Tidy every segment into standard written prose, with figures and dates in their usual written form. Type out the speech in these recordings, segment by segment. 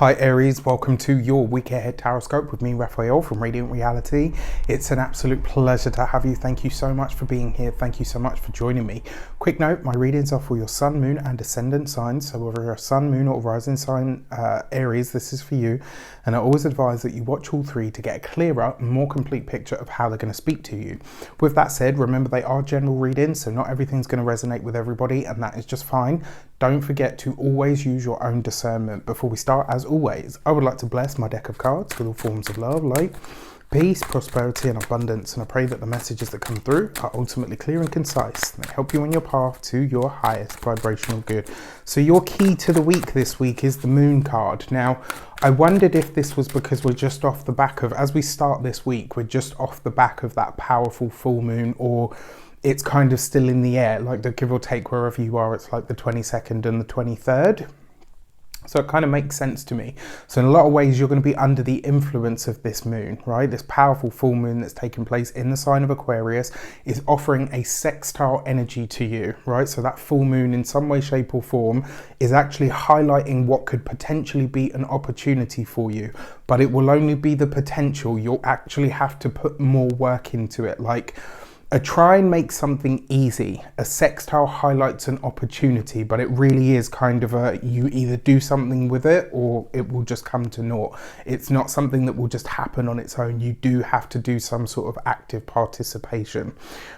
Hi Aries, welcome to your week ahead taroscope with me, Raphael from Reydiant Reality. It's an absolute pleasure to have you. Thank you so much for being here. Thank you so much for joining me. Quick note, my readings are for your sun, moon and ascendant signs. So whether you're a sun, moon or rising sign Aries, this is for you. And I always advise that you watch all three to get a clearer, more complete picture of how they're going to speak to you. With that said, remember they are general readings, so not everything's going to resonate with everybody, and that is just fine. Don't forget to always use your own discernment. Before we start, as always, I would like to bless my deck of cards with all forms of love, light, peace, prosperity and abundance, and I pray that the messages that come through are ultimately clear and concise and they help you on your path to your highest vibrational good. So your key to the week this week is the Moon card. Now, I wondered if this was because we're just off the back of, as we start this week, we're just off the back of that powerful full moon, or it's kind of still in the air, like the give or take wherever you are, it's like the 22nd and the 23rd. So it kind of makes sense to me. So in a lot of ways, you're going to be under the influence of this moon, right? This powerful full moon that's taking place in the sign of Aquarius is offering a sextile energy to you, right? So that full moon in some way, shape or form is actually highlighting what could potentially be an opportunity for you, but it will only be the potential. You'll actually have to put more work into it. Like, try and make something easy. A sextile highlights an opportunity, but it really is kind of a, you either do something with it or it will just come to naught. It's not something that will just happen on its own. You do have to do some sort of active participation.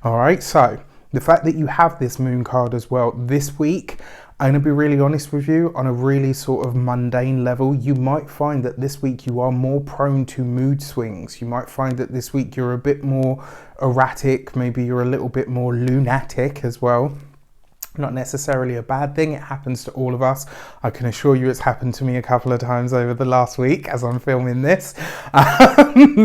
All right, so the fact that you have this moon card as well this week, I'm going to be really honest with you, on a really sort of mundane level, you might find that this week you are more prone to mood swings. You might find that this week you're a bit more erratic, maybe you're a little bit more lunatic as well. Not necessarily a bad thing, it happens to all of us. I can assure you it's happened to me a couple of times over the last week as I'm filming this.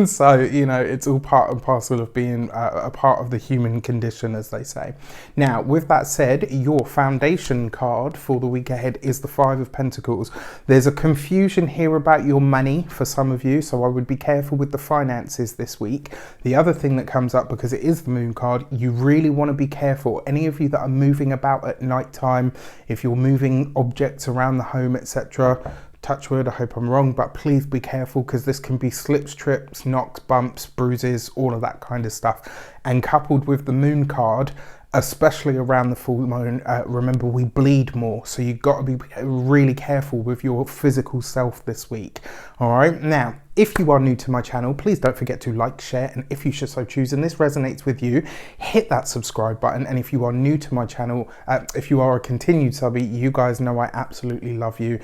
So, you know, it's all part and parcel of being a part of the human condition, as they say. Now, with that said, your foundation card for the week ahead is the Five of Pentacles. There's a confusion here about your money for some of you, so I would be careful with the finances this week. The other thing that comes up, because it is the moon card, you really want to be careful. Any of you that are moving about at night time, if you're moving objects around the home, etc., touch wood, I hope I'm wrong, but please be careful, because this can be slips, trips, knocks, bumps, bruises, all of that kind of stuff. And coupled with the moon card, especially around the full moon, remember we bleed more, so you've got to be really careful with your physical self this week. All right, now if you are new to my channel, please don't forget to like, share, and if you should so choose and this resonates with you, hit that subscribe button. And if you are new to my channel, if you are a continued subby, you guys know I absolutely love you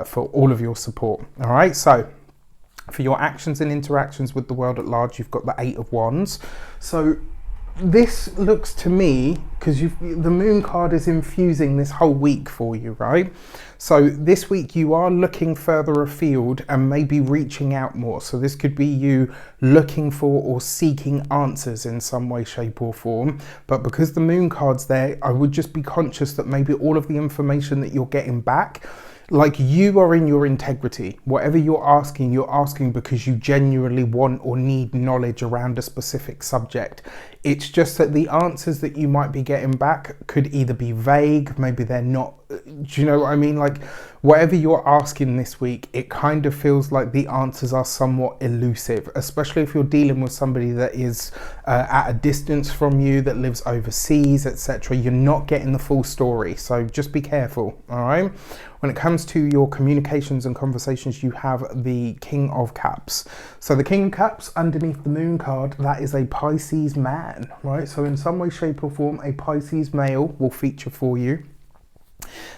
for all of your support. All right, so for your actions and interactions with the world at large, you've got the Eight of Wands. So this looks to me, because the moon card is infusing this whole week for you, right? So this week you are looking further afield and maybe reaching out more. So this could be you looking for or seeking answers in some way, shape or form. But because the moon card's there, I would just be conscious that maybe all of the information that you're getting back, like, you are in your integrity. Whatever you're asking because you genuinely want or need knowledge around a specific subject. It's just that the answers that you might be getting back could either be vague, maybe they're not, do you know what I mean? Like, whatever you're asking this week, it kind of feels like the answers are somewhat elusive, especially if you're dealing with somebody that is at a distance from you, that lives overseas, etc. You're not getting the full story, so just be careful, all right? When it comes to your communications and conversations, you have the King of Cups. So the King of Cups underneath the moon card, that is a Pisces man, right? So in some way, shape or form, a Pisces male will feature for you.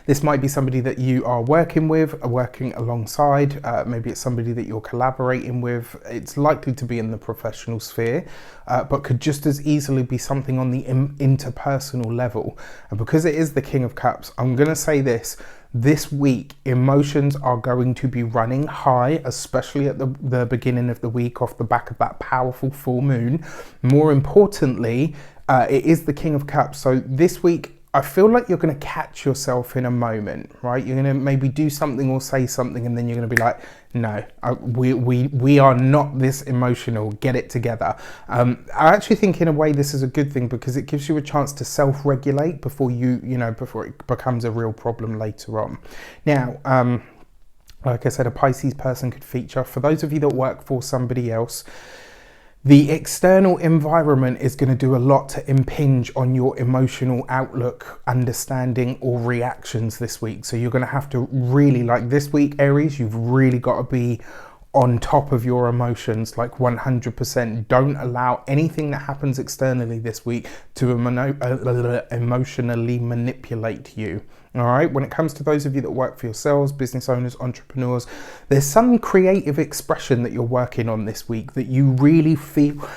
This might be somebody that you are working with, working alongside. Maybe it's somebody that you're collaborating with. It's likely to be in the professional sphere, but could just as easily be something on the interpersonal level. And because it is the King of Cups, I'm going to say this week, emotions are going to be running high, especially at the beginning of the week off the back of that powerful full moon. More importantly, it is the King of Cups. So this week, I feel like you're going to catch yourself in a moment, right? You're going to maybe do something or say something, and then you're going to be like, no, we are not this emotional, get it together. I actually think in a way this is a good thing, because it gives you a chance to self-regulate before before it becomes a real problem later on. Now, Like I said, a Pisces person could feature. For those of you that work for somebody else, the external environment is going to do a lot to impinge on your emotional outlook, understanding, or reactions this week. So you're going to have to really, like this week, Aries, you've really got to be on top of your emotions, like 100%. Don't allow anything that happens externally this week to emotionally manipulate you. All right, when it comes to those of you that work for yourselves, business owners, entrepreneurs, there's some creative expression that you're working on this week that you really feel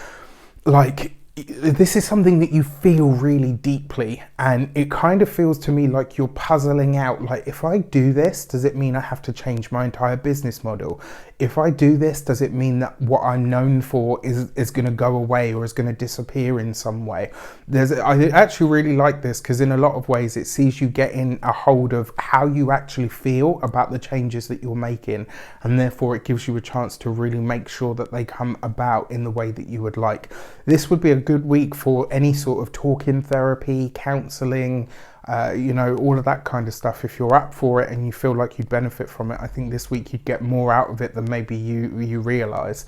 like this is something that you feel really deeply, and it kind of feels to me like you're puzzling out, like, if I do this, does it mean I have to change my entire business model? If I do this, does it mean that what I'm known for is going to go away or is going to disappear in some way? I actually really like this because in a lot of ways it sees you getting a hold of how you actually feel about the changes that you're making, and therefore it gives you a chance to really make sure that they come about in the way that you would like. This would be a good week for any sort of talking therapy, counseling, all of that kind of stuff. If you're up for it and you feel like you'd benefit from it, I think this week you'd get more out of it than maybe you realize.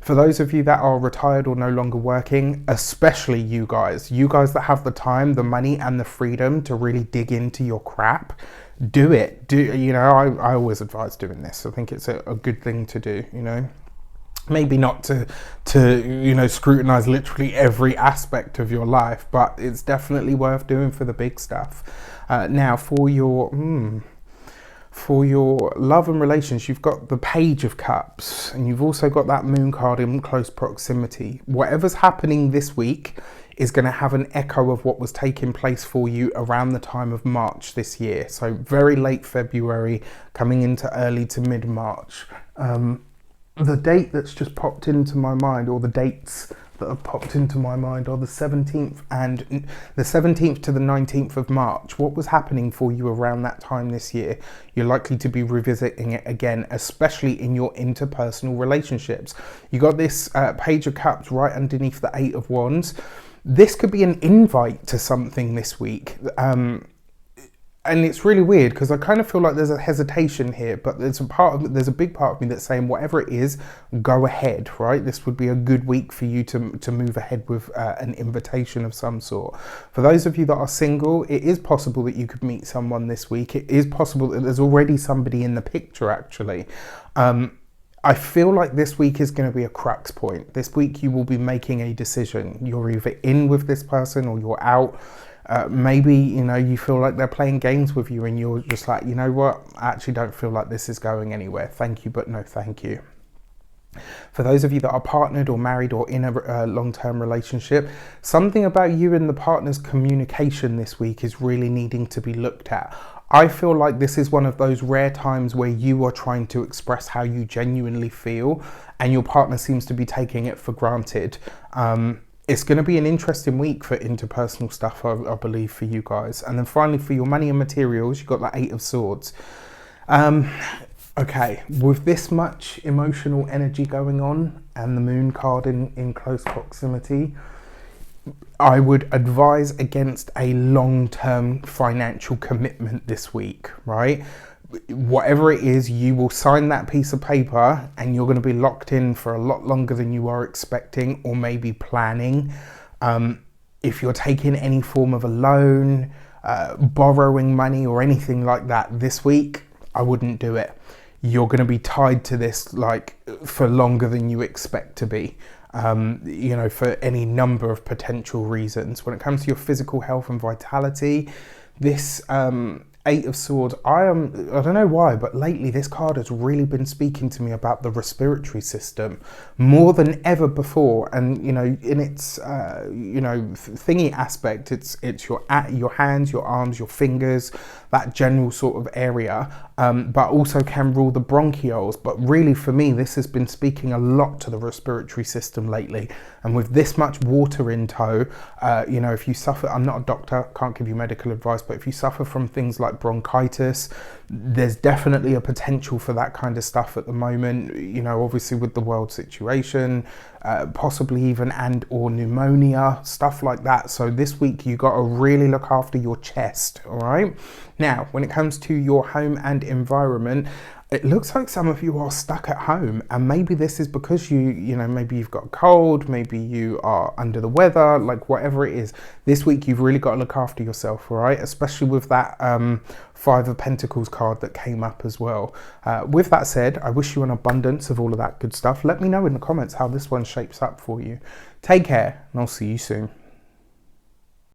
For those of you that are retired or no longer working, especially you guys that have the time, the money, and the freedom to really dig into your crap, do it. I always advise doing this. I think it's a good thing to do, Maybe not to scrutinize literally every aspect of your life, but it's definitely worth doing for the big stuff. Now, for your love and relations, you've got the Page of Cups, and you've also got that Moon card in close proximity. Whatever's happening this week is going to have an echo of what was taking place for you around the time of March this year. So very late February, coming into early to mid-March. The date that's just popped into my mind, or the dates that have popped into my mind, are the 17th to the 19th of March. What was happening for you around that time this year? You're likely to be revisiting it again, especially in your interpersonal relationships. You got this Page of Cups right underneath the Eight of Wands. This could be an invite to something this week. And it's really weird because I kind of feel like there's a hesitation here, but there's a big part of me that's saying whatever it is, go ahead, right? This would be a good week for you to move ahead with an invitation of some sort. For those of you that are single, it is possible that you could meet someone this week. It is possible that there's already somebody in the picture, actually. I feel like this week is going to be a crux point. This week you will be making a decision. You're either in with this person or you're out. Maybe, you feel like they're playing games with you and you're just like, you know what, I actually don't feel like this is going anywhere. Thank you, but no thank you. For those of you that are partnered or married or in a long-term relationship, something about you and the partner's communication this week is really needing to be looked at. I feel like this is one of those rare times where you are trying to express how you genuinely feel and your partner seems to be taking it for granted. It's going to be an interesting week for interpersonal stuff, I believe, for you guys. And then finally, for your money and materials, you've got that Eight of Swords. Okay, with this much emotional energy going on and the Moon card in close proximity, I would advise against a long-term financial commitment this week, right? Whatever it is, you will sign that piece of paper and you're going to be locked in for a lot longer than you are expecting or maybe planning. If you're taking any form of a loan, borrowing money or anything like that this week, I wouldn't do it. You're going to be tied to this like for longer than you expect to be. For any number of potential reasons. When it comes to your physical health and vitality, this Eight of Swords, I don't know why, but lately this card has really been speaking to me about the respiratory system more than ever before. And in its thingy aspect, it's your hands, your arms, your fingers, that general sort of area, but also can rule the bronchioles. But really for me, this has been speaking a lot to the respiratory system lately. And with this much water in tow, if you suffer, I'm not a doctor, can't give you medical advice, but if you suffer from things like bronchitis, there's definitely a potential for that kind of stuff at the moment, obviously with the world situation, possibly even or pneumonia, stuff like that. So this week you got to really look after your chest, all right? Now, when it comes to your home and environment, It looks like some of you are stuck at home, and maybe this is because maybe you've got a cold, maybe you are under the weather, like whatever it is. This week you've really got to look after yourself, all right? Especially with that Five of Pentacles card that came up as well. With that said, I wish you an abundance of all of that good stuff. Let me know in the comments how this one shapes up for you. Take care, and I'll see you soon.